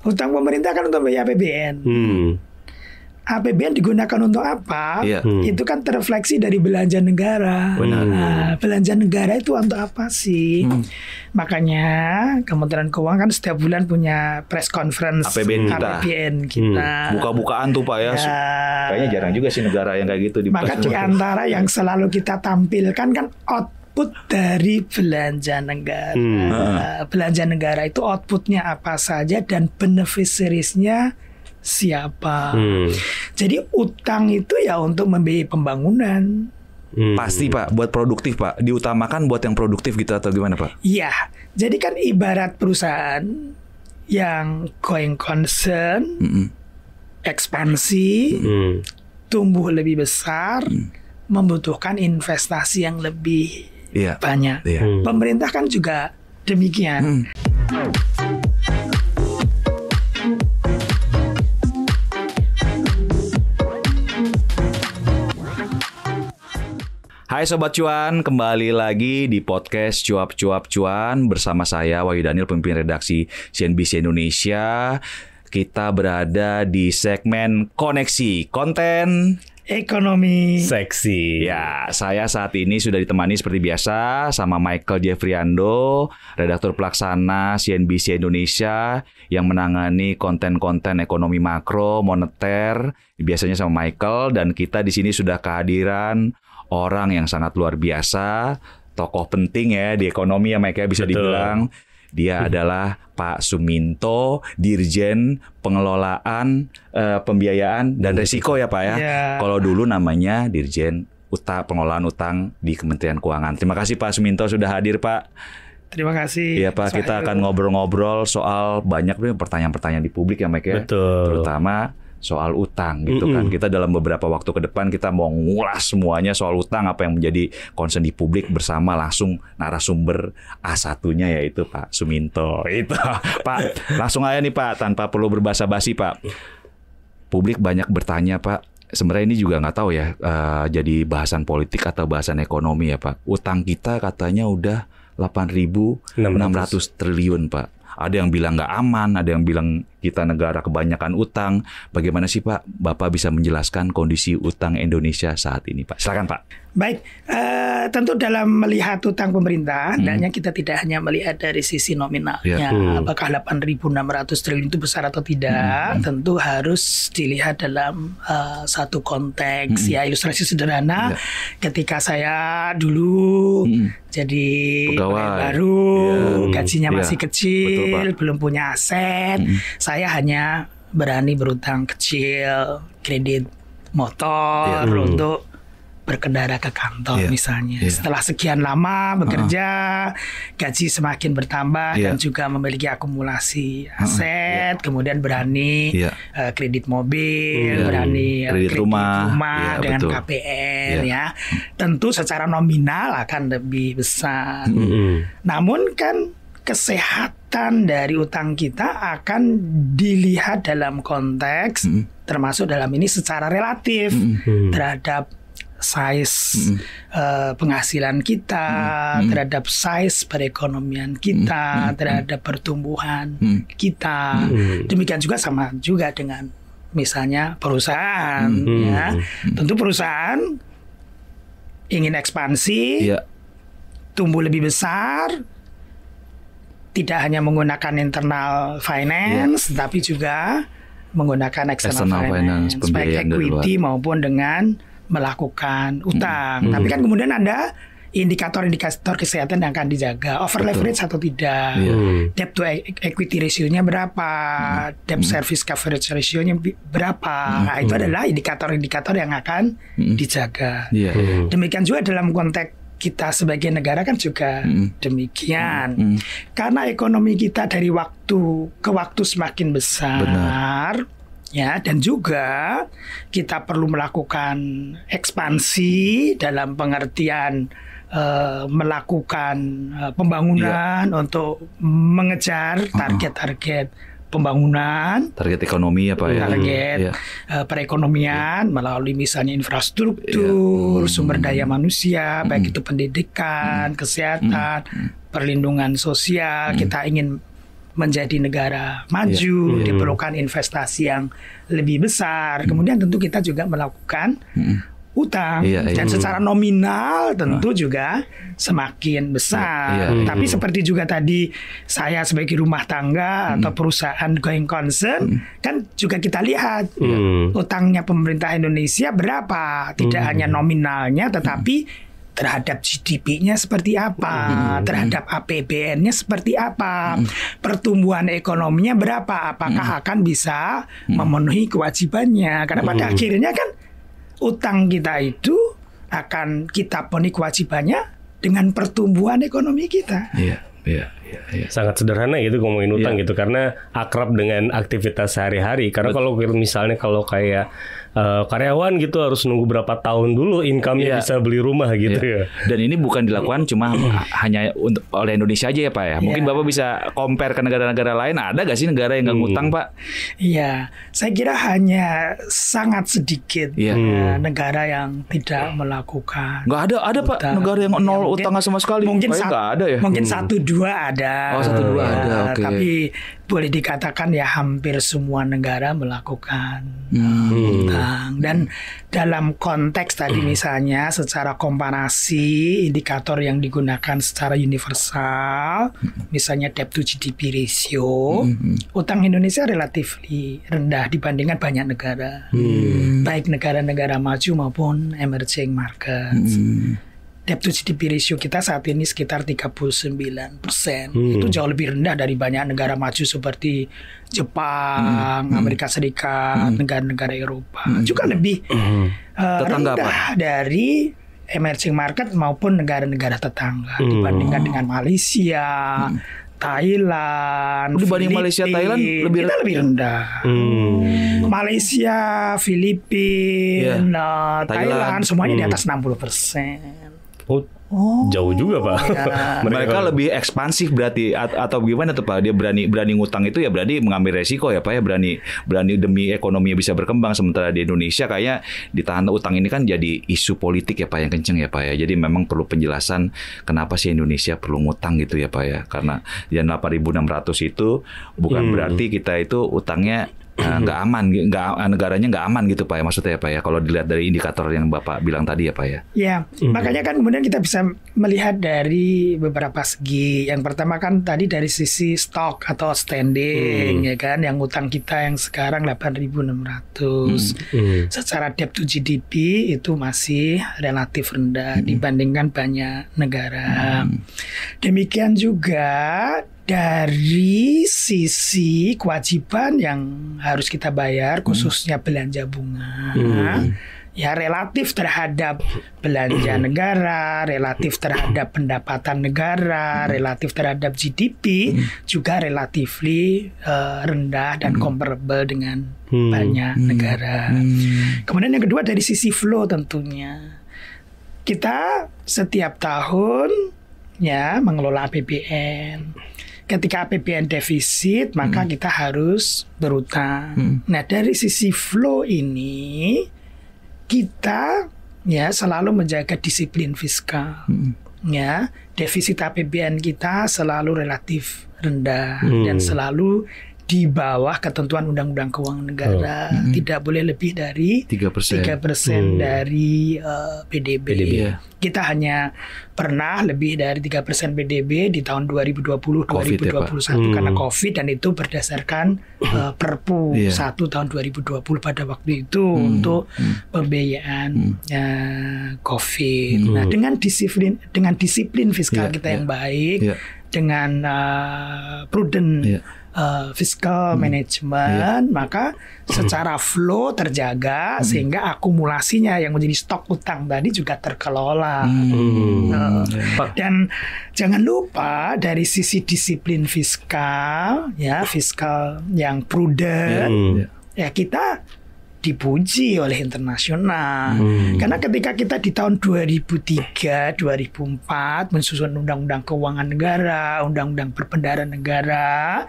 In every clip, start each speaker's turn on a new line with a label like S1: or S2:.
S1: Utang pemerintah kan untuk biaya APBN. APBN digunakan untuk apa? Itu kan terrefleksi dari belanja negara. Nah, belanja negara itu untuk apa sih? Makanya Kementerian Keuangan kan setiap bulan punya press conference APBN kita.
S2: Buka-bukaan tuh Pak ya. Kayaknya jarang juga sih negara yang kayak gitu.
S1: Maka di antara yang selalu kita tampilkan kan output dari belanja negara. Belanja negara itu outputnya apa saja dan beneficiariesnya siapa. Jadi utang itu ya untuk membiayai pembangunan.
S2: Pasti Pak, buat produktif Pak. Diutamakan buat yang produktif gitu atau gimana Pak?
S1: Iya, jadi kan ibarat perusahaan yang going concern, ekspansi, tumbuh lebih besar, membutuhkan investasi yang lebih banyak. Pemerintah kan juga demikian.
S2: Hai Sobat Cuan, kembali lagi di podcast Cuap-Cuap Cuan bersama saya Wahyu Daniel, pemimpin redaksi CNBC Indonesia. Kita berada di segmen Koneksi Konten
S1: Ekonomi
S3: Seksi.
S2: Ya, saya saat ini sudah ditemani seperti biasa sama Michael Jeffriando, redaktur pelaksana CNBC Indonesia yang menangani konten-konten ekonomi makro, moneter, biasanya sama Michael. Dan kita di sini sudah kehadiran orang yang sangat luar biasa, tokoh penting ya di ekonomi ya Mike ya, bisa dibilang. Dia adalah Pak Suminto, Dirjen Pengelolaan Pembiayaan dan Resiko ya Pak ya. Kalau dulu namanya Dirjen Pengelolaan Utang di Kementerian Keuangan. Terima kasih Pak Suminto sudah hadir Pak.
S1: Terima kasih.
S2: Iya Pak, kita akan ngobrol-ngobrol soal banyak pertanyaan-pertanyaan di publik ya Mike ya.
S3: Betul.
S2: Terutama soal utang gitu kan. Kita dalam beberapa waktu ke depan kita mau ngulas semuanya soal utang, apa yang menjadi concern di publik bersama langsung narasumber A1-nya yaitu Pak Suminto. Itu Pak, langsung aja nih Pak, tanpa perlu berbasa-basi Pak. Publik banyak bertanya Pak. Sebenarnya ini juga nggak tahu ya jadi bahasan politik atau bahasan ekonomi ya Pak. Utang kita katanya udah 8.600 triliun Pak. Ada yang bilang nggak aman, ada yang bilang kita negara kebanyakan utang. Bagaimana sih Pak, Bapak bisa menjelaskan kondisi utang Indonesia saat ini Pak? Silakan Pak.
S1: Baik, tentu dalam melihat utang pemerintah, hendaknya kita tidak hanya melihat dari sisi nominalnya, apakah 8.600 triliun itu besar atau tidak, tentu harus dilihat dalam satu konteks. Ya, ilustrasi sederhana, ketika saya dulu jadi pegawai baru, gajinya masih kecil, betul, belum punya aset, saya hanya berani berutang kecil, kredit motor untuk berkendara ke kantor misalnya. Setelah sekian lama bekerja, gaji semakin bertambah dan juga memiliki akumulasi aset, kemudian berani kredit mobil, berani kredit rumah dengan KPR ya. Tentu secara nominal akan lebih besar. Namun kan kesehatan dari utang kita akan dilihat dalam konteks termasuk dalam ini secara relatif terhadap size penghasilan kita, terhadap size perekonomian kita, terhadap pertumbuhan kita. Demikian juga sama juga dengan misalnya perusahaan. Ya. Tentu perusahaan ingin ekspansi, tumbuh lebih besar, tidak hanya menggunakan internal finance, tapi juga menggunakan external finance, baik equity maupun dengan melakukan utang. Tapi kan kemudian ada indikator-indikator kesehatan yang akan dijaga. Over leverage atau tidak. Debt to equity ratio-nya berapa. Debt service coverage ratio-nya berapa. Nah, itu adalah indikator-indikator yang akan dijaga. Demikian juga dalam konteks kita sebagai negara kan juga demikian. Karena ekonomi kita dari waktu ke waktu semakin besar. Ya, dan juga kita perlu melakukan ekspansi dalam pengertian melakukan pembangunan untuk mengejar target-target pembangunan,
S2: target ekonomi ya Pak ya,
S1: target perekonomian melalui misalnya infrastruktur, sumber daya manusia, baik itu pendidikan, kesehatan, perlindungan sosial. Kita ingin menjadi negara maju, diperlukan investasi yang lebih besar. Kemudian tentu kita juga melakukan utang dan secara nominal tentu juga semakin besar. Tapi seperti juga tadi saya sebagai rumah tangga atau perusahaan going concern kan juga kita lihat utangnya pemerintah Indonesia berapa, tidak hanya nominalnya tetapi terhadap GDP-nya seperti apa, terhadap APBN-nya seperti apa, pertumbuhan ekonominya berapa, apakah akan bisa memenuhi kewajibannya. Karena pada akhirnya kan utang kita itu akan kita penuhi kewajibannya dengan pertumbuhan ekonomi kita.
S3: Sangat sederhana gitu ngomongin utang gitu, karena akrab dengan aktivitas sehari-hari. Karena kalau misalnya kayak karyawan gitu harus nunggu berapa tahun dulu income-nya bisa beli rumah gitu ya.
S2: Dan ini bukan dilakukan cuma hanya oleh Indonesia aja ya Pak ya. Mungkin Bapak bisa compare ke negara-negara lain. Ada gak sih negara yang nggak ngutang Pak?
S1: Iya, saya kira hanya sangat sedikit negara yang tidak melakukan.
S2: Nggak ada Pak negara yang nol utang sama sekali.
S1: Mungkin
S2: nggak ada ya.
S1: Mungkin 1-2 ada.
S2: Oh 1-2 ada. Oke.
S1: Tapi boleh dikatakan ya hampir semua negara melakukan utang. Dan dalam konteks tadi misalnya secara komparasi indikator yang digunakan secara universal, misalnya debt to GDP ratio, utang Indonesia relatif rendah dibandingkan banyak negara, baik negara-negara maju maupun emerging markets. Debt to GDP ratio kita saat ini sekitar 39%. Itu jauh lebih rendah dari banyak negara maju seperti Jepang, Amerika Serikat, negara-negara Eropa. Juga lebih rendah dari emerging market maupun negara-negara tetangga dibandingkan dengan Malaysia, Thailand,
S2: dibanding Malaysia, Thailand
S1: kita lebih rendah. Malaysia, Filipina, Thailand semuanya di atas 60%.
S3: Jauh juga Pak.
S2: Mereka lebih ekspansif berarti atau gimana tuh Pak? Dia berani ngutang itu ya berarti mengambil resiko ya Pak ya, berani demi ekonominya bisa berkembang. Sementara di Indonesia kayak ditahan utang ini kan jadi isu politik ya Pak yang kenceng ya Pak ya. Jadi memang perlu penjelasan kenapa sih Indonesia perlu ngutang gitu ya Pak ya. Karena yang 8.600 itu bukan berarti kita itu utangnya nggak aman, negaranya nggak aman gitu Pak ya, maksudnya ya Pak ya, kalau dilihat dari indikator yang Bapak bilang tadi ya Pak ya.
S1: Ya, makanya kan kemudian kita bisa melihat dari beberapa segi. Yang pertama kan tadi dari sisi stok atau standing ya kan, yang utang kita yang sekarang 8.600 secara debt to GDP itu masih relatif rendah dibandingkan banyak negara. Demikian juga dari sisi kewajiban yang harus kita bayar, khususnya belanja bunga, ya relatif terhadap belanja negara, relatif terhadap pendapatan negara, relatif terhadap GDP juga relatif rendah dan comparable dengan banyak negara. Kemudian yang kedua dari sisi flow tentunya, kita setiap tahun ya mengelola APBN. Ketika APBN defisit, maka kita harus berutang. Nah, dari sisi flow ini kita ya selalu menjaga disiplin fiskal. Ya, defisit APBN kita selalu relatif rendah dan selalu di bawah ketentuan Undang-Undang Keuangan Negara. Tidak boleh lebih dari 3% dari PDB. Kita hanya pernah lebih dari 3% PDB di tahun 2020-2021 karena COVID, dan itu berdasarkan Perpu 1 tahun 2020 pada waktu itu untuk pembiayaan COVID. Nah, dengan disiplin fiskal kita yang baik, dengan prudent fiscal management, maka secara flow terjaga sehingga akumulasinya yang menjadi stok utang tadi juga terkelola. Dan jangan lupa dari sisi disiplin fiskal, ya fiskal yang prudent, ya kita dipuji oleh internasional. Karena ketika kita di tahun 2003, 2004 mensusun Undang-Undang Keuangan Negara, Undang-Undang Perbendaharaan Negara,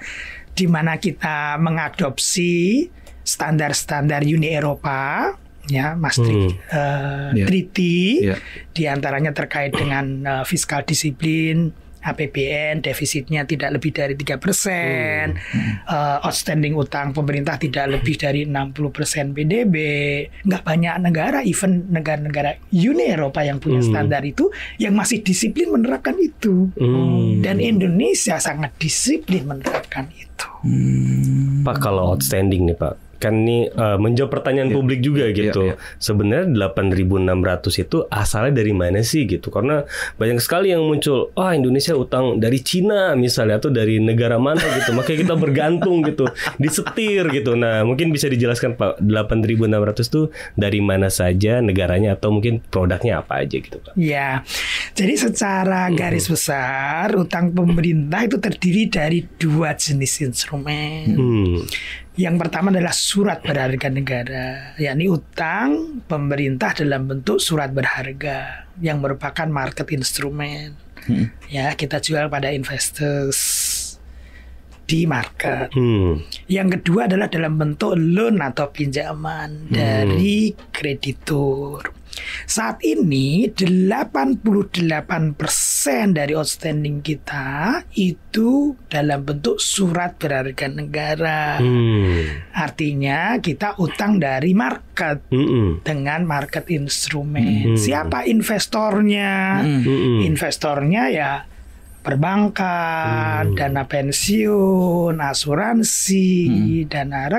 S1: di mana kita mengadopsi standar-standar Uni Eropa, ya Maastricht Treaty, di antaranya terkait dengan fiskal disiplin, APBN defisitnya tidak lebih dari 3%, outstanding utang pemerintah tidak lebih dari 60% PDB. Nggak banyak negara, even negara-negara Uni Eropa yang punya standar itu, yang masih disiplin menerapkan itu. Dan Indonesia sangat disiplin menerapkan itu.
S3: Pak, kalau outstanding nih Pak, kan ini menjawab pertanyaan publik juga gitu. Sebenarnya 8.600 itu asalnya dari mana sih gitu? Karena banyak sekali yang muncul, Indonesia utang dari Cina misalnya, atau dari negara mana gitu. Makanya kita bergantung gitu, disetir gitu. Nah, mungkin bisa dijelaskan Pak, 8.600 itu dari mana saja negaranya, atau mungkin produknya apa aja gitu Pak?
S1: Ya, jadi secara garis besar utang pemerintah itu terdiri dari 2 jenis instrumen. Yang pertama adalah surat berharga negara, yakni utang pemerintah dalam bentuk surat berharga yang merupakan market instrument. Ya, kita jual pada investors di market. Yang kedua adalah dalam bentuk loan atau pinjaman dari kreditur. Saat ini 88% dari outstanding kita itu dalam bentuk surat berharga negara. Artinya kita utang dari market dengan market instrumen. Siapa investornya? Investornya ya perbankan, dana pensiun, asuransi, dana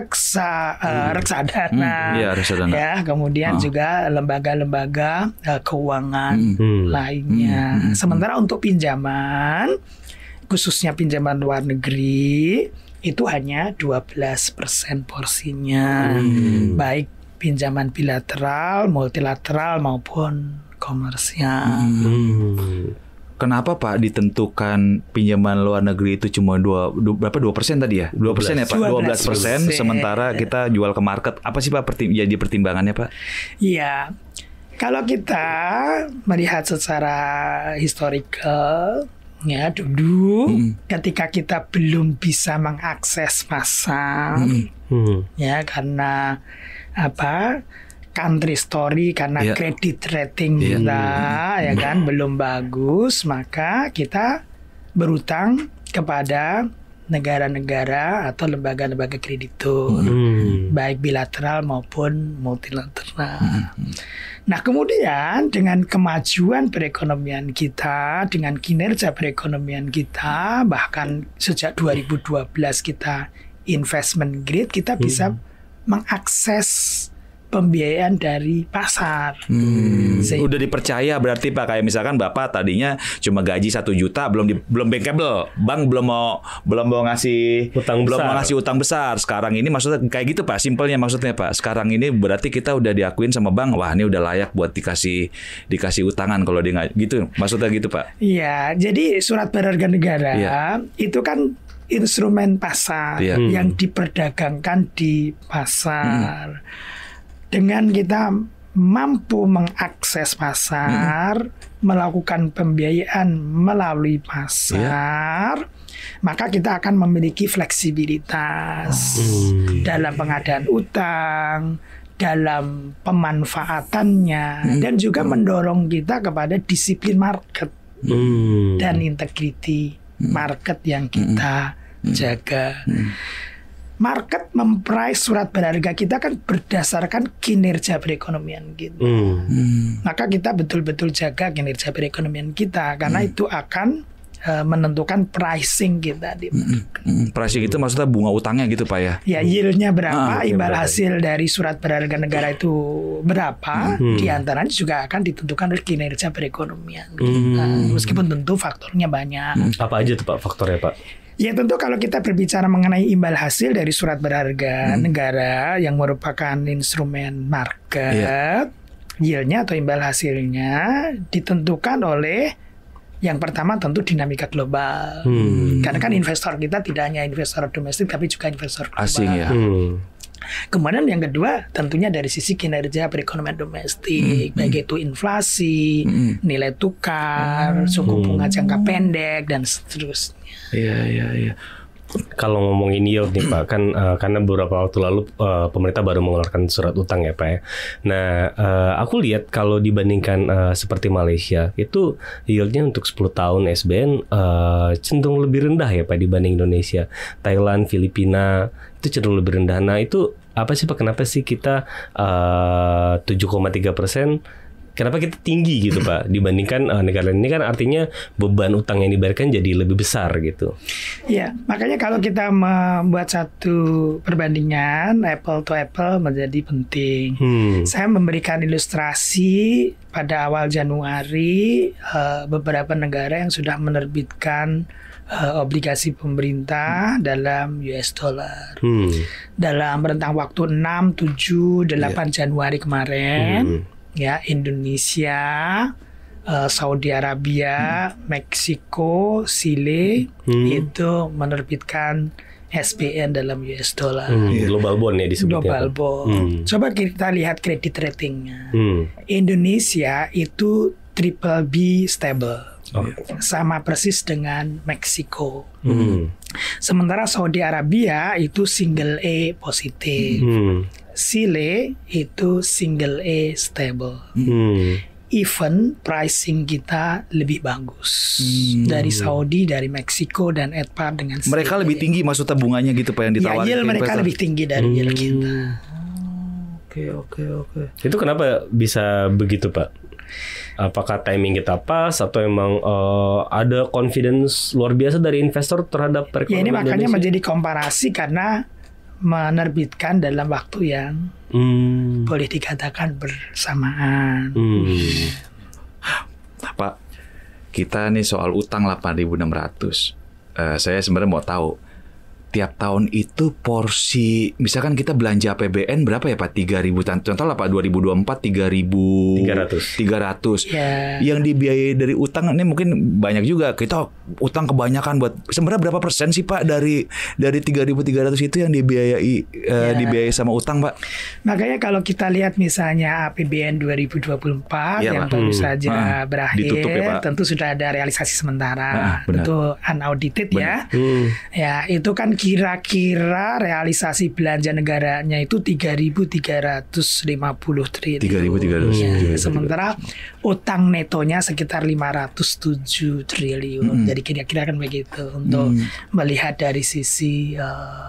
S1: reksadana, ya, kemudian juga lembaga-lembaga keuangan lainnya. Sementara untuk pinjaman, khususnya pinjaman luar negeri, itu hanya 12% porsinya, baik pinjaman bilateral, multilateral maupun komersial.
S2: Kenapa Pak ditentukan pinjaman luar negeri itu cuma 2% tadi ya? 2% ya Pak? 12%, sementara kita jual ke market. Apa sih Pak jadi pertimbangannya Pak?
S1: Iya, kalau kita melihat secara historical, ya dulu ketika kita belum bisa mengakses pasar, ya karena country story, karena kredit rating kita ya kan belum bagus, maka kita berutang kepada negara-negara atau lembaga-lembaga kreditur, baik bilateral maupun multilateral. Nah, kemudian dengan kemajuan perekonomian kita, dengan kinerja perekonomian kita, bahkan sejak 2012 kita investment grade, kita bisa mengakses pembiayaan dari pasar.
S2: Udah dipercaya berarti Pak, kayak misalkan Bapak tadinya cuma gaji 1 juta, belum bankable, bank belum mau ngasih utang besar. Sekarang ini maksudnya kayak gitu Pak, simpelnya maksudnya Pak. Sekarang ini berarti kita udah diakuin sama bank, wah ini udah layak buat dikasih utangan kalau dia gitu. Maksudnya gitu Pak.
S1: Iya, jadi surat berharga negara itu kan instrumen pasar yang diperdagangkan di pasar. Dengan kita mampu mengakses pasar, melakukan pembiayaan melalui pasar, maka kita akan memiliki fleksibilitas dalam pengadaan utang, dalam pemanfaatannya, dan juga mendorong kita kepada disiplin market dan integriti market yang kita jaga. Market memprice surat berharga kita kan berdasarkan kinerja perekonomian kita. Maka kita betul-betul jaga kinerja perekonomian kita, karena itu akan menentukan pricing kita di market.
S2: Pricing itu maksudnya bunga utangnya gitu Pak ya?
S1: Ya, yieldnya berapa, imbal hasil dari surat berharga negara itu berapa, di antaranya juga akan ditentukan oleh kinerja perekonomian kita. Meskipun tentu faktornya banyak.
S3: Apa aja tuh Pak faktornya Pak?
S1: Ya, tentu kalau kita berbicara mengenai imbal hasil dari surat berharga negara yang merupakan instrumen market, yieldnya atau imbal hasilnya ditentukan oleh yang pertama tentu dinamika global. Karena kan investor kita tidak hanya investor domestik tapi juga investor global.
S2: Asing ya.
S1: Kemudian yang kedua tentunya dari sisi kinerja perekonomian domestik, baik itu inflasi, nilai tukar, suku bunga jangka pendek dan seterusnya.
S2: Iya.
S3: kalau ngomongin yield nih Pak, kan karena beberapa waktu lalu pemerintah baru mengeluarkan surat utang ya Pak ya. Nah, aku lihat kalau dibandingkan seperti Malaysia, itu yieldnya untuk 10 tahun SBN cenderung lebih rendah ya Pak dibanding Indonesia. Thailand, Filipina itu cenderung lebih rendah. Nah, itu apa sih Pak? Kenapa sih kita 7,3%? Kenapa kita tinggi gitu Pak dibandingkan negara ini, kan artinya beban utang yang dibayarkan jadi lebih besar gitu.
S1: Ya, makanya kalau kita membuat satu perbandingan apple to apple menjadi penting. Saya memberikan ilustrasi pada awal Januari beberapa negara yang sudah menerbitkan obligasi pemerintah dalam US dollar. Dalam rentang waktu 6, 7, 8 Januari kemarin. Ya, Indonesia, Saudi Arabia, Meksiko, Chile itu menerbitkan SBN dalam US dollar.
S3: Global bond ya disebutnya.
S1: Global bond. Coba kita lihat kredit ratingnya. Indonesia itu triple B stable. Sama persis dengan Meksiko. Sementara Saudi Arabia itu single A positif. Chile itu single A stable. Even pricing kita lebih bagus dari Saudi, dari Meksiko dan Edpar dengan Chile.
S2: Mereka lebih tinggi maksudnya bunganya gitu Pak yang ditawarin.
S1: Ya, yield mereka lebih tinggi dari yield kita.
S2: Oke.
S3: Itu kenapa bisa begitu Pak? Apakah timing kita pas atau emang ada confidence luar biasa dari investor terhadap perekonomian
S1: Indonesia? Ya, ini makanya
S3: Indonesia
S1: menjadi komparasi karena menerbitkan dalam waktu yang boleh dikatakan bersamaan.
S2: Pak, kita nih soal utang 8.600. Saya sebenarnya mau tahu tiap tahun itu porsi, misalkan kita belanja APBN berapa ya Pak? 3.000, contoh lah Pak 2024 3.300.
S1: Yeah.
S2: Yang dibiayai dari utang ini mungkin banyak juga. Kita utang kebanyakan buat, sebenarnya berapa persen sih Pak dari 3.300 itu yang dibiayai sama utang Pak?
S1: Makanya kalau kita lihat misalnya APBN 2024 yang baru saja berakhir,
S2: ya,
S1: tentu sudah ada realisasi sementara, tentu unaudited ya. Ya, itu kan kira-kira realisasi belanja negaranya itu 3.350 triliun.
S2: 3.300.
S1: Ya, sementara utang netonya sekitar 507 triliun. Jadi kira-kira kan begitu untuk melihat dari sisi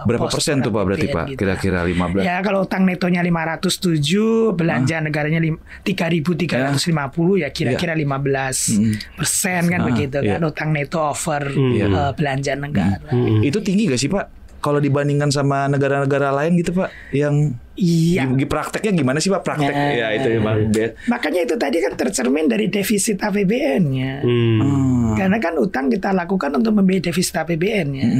S2: berapa persen tuh Pak berarti Pak? Gitu. Kira-kira 15.
S1: Ya, kalau utang netonya 507, belanja negaranya 3.350 ya kira-kira 15% kan begitu kan, utang neto over belanja negara.
S2: Itu tinggi gak sih Pak? Kalau dibandingkan sama negara-negara lain gitu Pak, yang prakteknya gimana sih Pak praktek? Ya itu ya Bang.
S1: Makanya itu tadi kan tercermin dari defisit APBN-nya. Karena kan utang kita lakukan untuk membiayai defisit APBN-nya.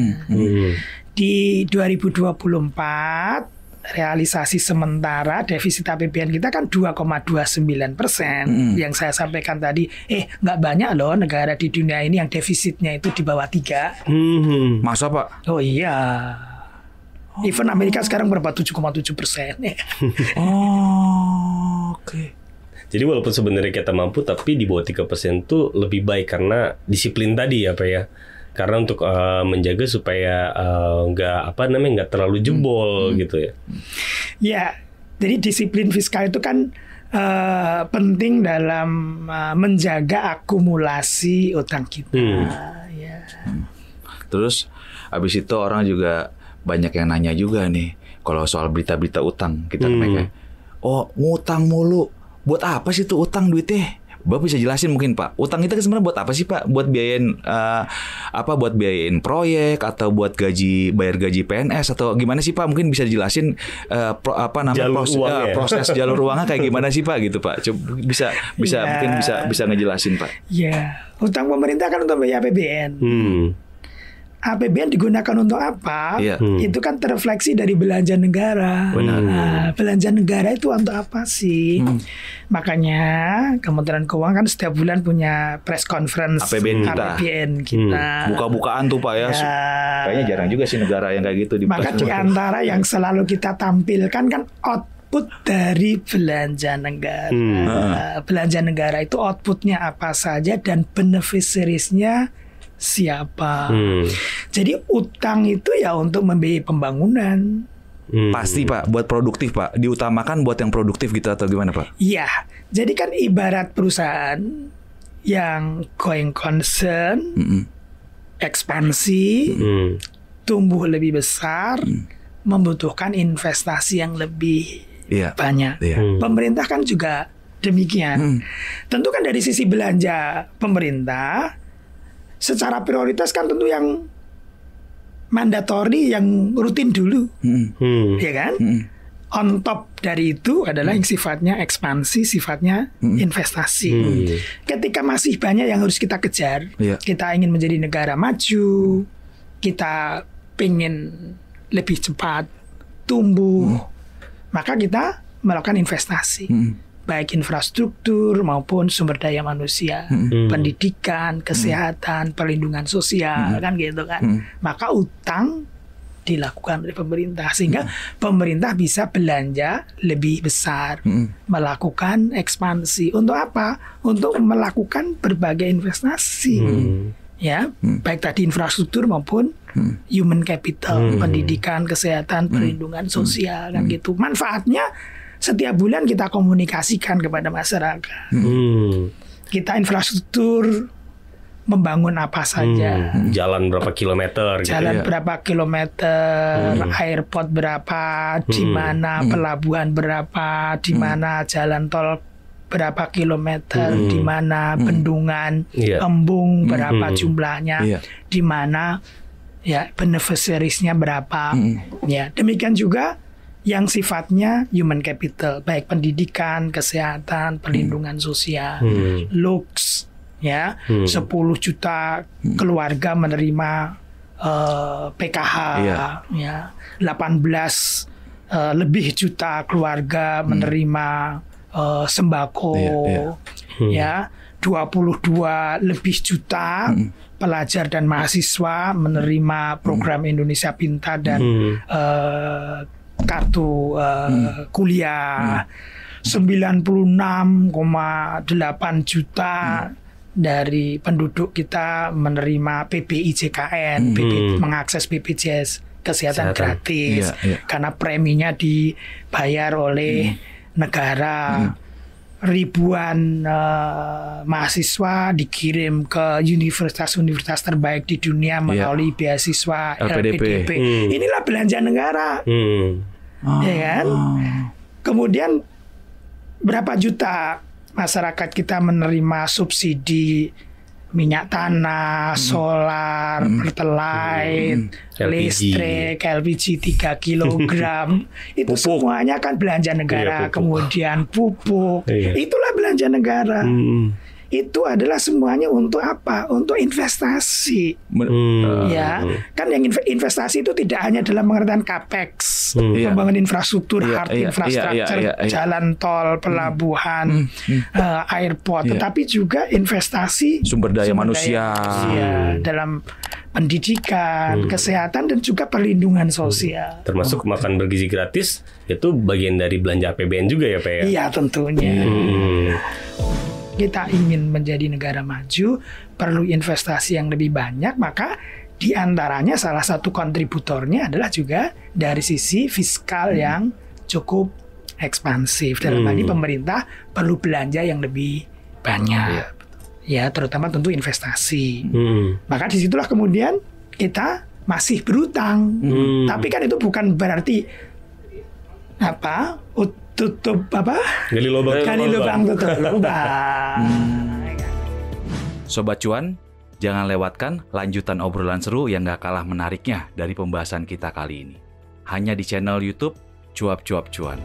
S1: Di 2024 realisasi sementara defisit APBN kita kan 2,29%. Yang saya sampaikan tadi, nggak banyak loh negara di dunia ini yang defisitnya itu di bawah 3.
S2: Masa Pak?
S1: Oh iya. Even Amerika sekarang berapa 7,7%.
S2: Oke.
S3: Jadi walaupun sebenarnya kita mampu, tapi di bawah 3% itu lebih baik karena disiplin tadi ya Pak ya. Karena untuk menjaga supaya nggak terlalu jebol gitu ya.
S1: Ya, jadi disiplin fiskal itu kan penting dalam menjaga akumulasi utang kita. Ya.
S2: Terus habis itu orang juga banyak yang nanya juga nih kalau soal berita-berita utang kita mereka. Oh, ngutang mulu. Buat apa sih tuh utang duitnya? Bapak bisa jelasin mungkin Pak, utang itu sebenarnya buat apa sih Pak? Buat biayain buat biayain proyek atau buat bayar gaji PNS atau gimana sih Pak? Mungkin bisa dijelasin proses jalur uangnya kayak gimana sih Pak gitu Pak? Coba mungkin bisa ngejelasin Pak.
S1: Ya, utang pemerintah kan untuk biaya APBN. APBN digunakan untuk apa? Itu kan terrefleksi dari belanja negara. Belanja negara itu untuk apa sih? Makanya Kementerian Keuangan kan setiap bulan punya press conference APBN kita.
S2: Buka-bukaan tuh Pak ya. Kayaknya jarang juga sih negara yang kayak gitu.
S1: Maka di antara yang selalu kita tampilkan kan output dari belanja negara. Belanja negara itu outputnya apa saja dan beneficiariesnya siapa. Jadi utang itu ya untuk membiayai pembangunan.
S2: Pasti Pak, buat produktif Pak. Diutamakan buat yang produktif gitu atau gimana Pak?
S1: Iya, jadi kan ibarat perusahaan yang going concern, ekspansi, tumbuh lebih besar, membutuhkan investasi yang lebih banyak. Pemerintah kan juga demikian. Tentu kan dari sisi belanja pemerintah, secara prioritas kan tentu yang mandatori, yang rutin dulu, ya kan? On top dari itu adalah yang sifatnya ekspansi, sifatnya investasi. Ketika masih banyak yang harus kita kejar, kita ingin menjadi negara maju, kita pengen lebih cepat tumbuh, maka kita melakukan investasi. Baik infrastruktur maupun sumber daya manusia, pendidikan, kesehatan, perlindungan sosial, kan gitu kan. Maka utang dilakukan oleh pemerintah sehingga pemerintah bisa belanja lebih besar, melakukan ekspansi. Untuk apa? Untuk melakukan berbagai investasi. Ya, baik tadi infrastruktur maupun human capital, pendidikan, kesehatan, perlindungan sosial, kan gitu. Manfaatnya setiap bulan kita komunikasikan kepada masyarakat. Kita infrastruktur membangun apa saja.
S3: Jalan berapa kilometer gitu.
S1: Jalan berapa kilometer, airport berapa, di mana pelabuhan berapa, di mana jalan tol berapa kilometer, di mana bendungan, embung berapa jumlahnya, di mana ya beneficiariesnya berapa. Ya, demikian juga yang sifatnya human capital, baik pendidikan, kesehatan, perlindungan sosial, looks, ya, 10 juta keluarga menerima PKH, ya, 18 lebih juta keluarga menerima sembako, ya, 22 lebih juta pelajar dan mahasiswa menerima program Indonesia Pintar dan kartu kuliah. 96,8 juta dari penduduk kita menerima PBIJKN, mengakses BPJS kesehatan gratis, karena preminya dibayar oleh negara. Ribuan mahasiswa dikirim ke universitas-universitas terbaik di dunia melalui beasiswa LPDP. Inilah belanja negara, ya kan? Kemudian berapa juta masyarakat kita menerima subsidi minyak tanah, solar, pertalite, listrik, LPG 3 kilogram. Itu pupuk. Semuanya kan belanja negara. Kemudian pupuk, itulah belanja negara. Itu adalah semuanya untuk apa? Untuk investasi. Ya, kan yang investasi itu tidak hanya dalam pengertian capex, pembangunan infrastruktur, hard infrastructure, jalan tol, pelabuhan, airport, tetapi juga investasi
S2: sumber daya manusia
S1: dalam pendidikan, kesehatan, dan juga perlindungan sosial.
S3: Termasuk makan bergizi gratis, itu bagian dari belanja APBN juga ya Pak ya?
S1: Iya tentunya. Kita ingin menjadi negara maju, perlu investasi yang lebih banyak, maka di antaranya salah satu kontributornya adalah juga dari sisi fiskal yang cukup ekspansif. Dalam hal ini pemerintah perlu belanja yang lebih banyak, ya terutama tentu investasi. Maka disitulah kemudian kita masih berutang, tapi kan itu bukan berarti apa tutup apa? Gali lubang tutup lubang.
S2: Sobat Cuan, jangan lewatkan lanjutan obrolan seru yang gak kalah menariknya dari pembahasan kita kali ini. Hanya di channel YouTube Cuap Cuap Cuan.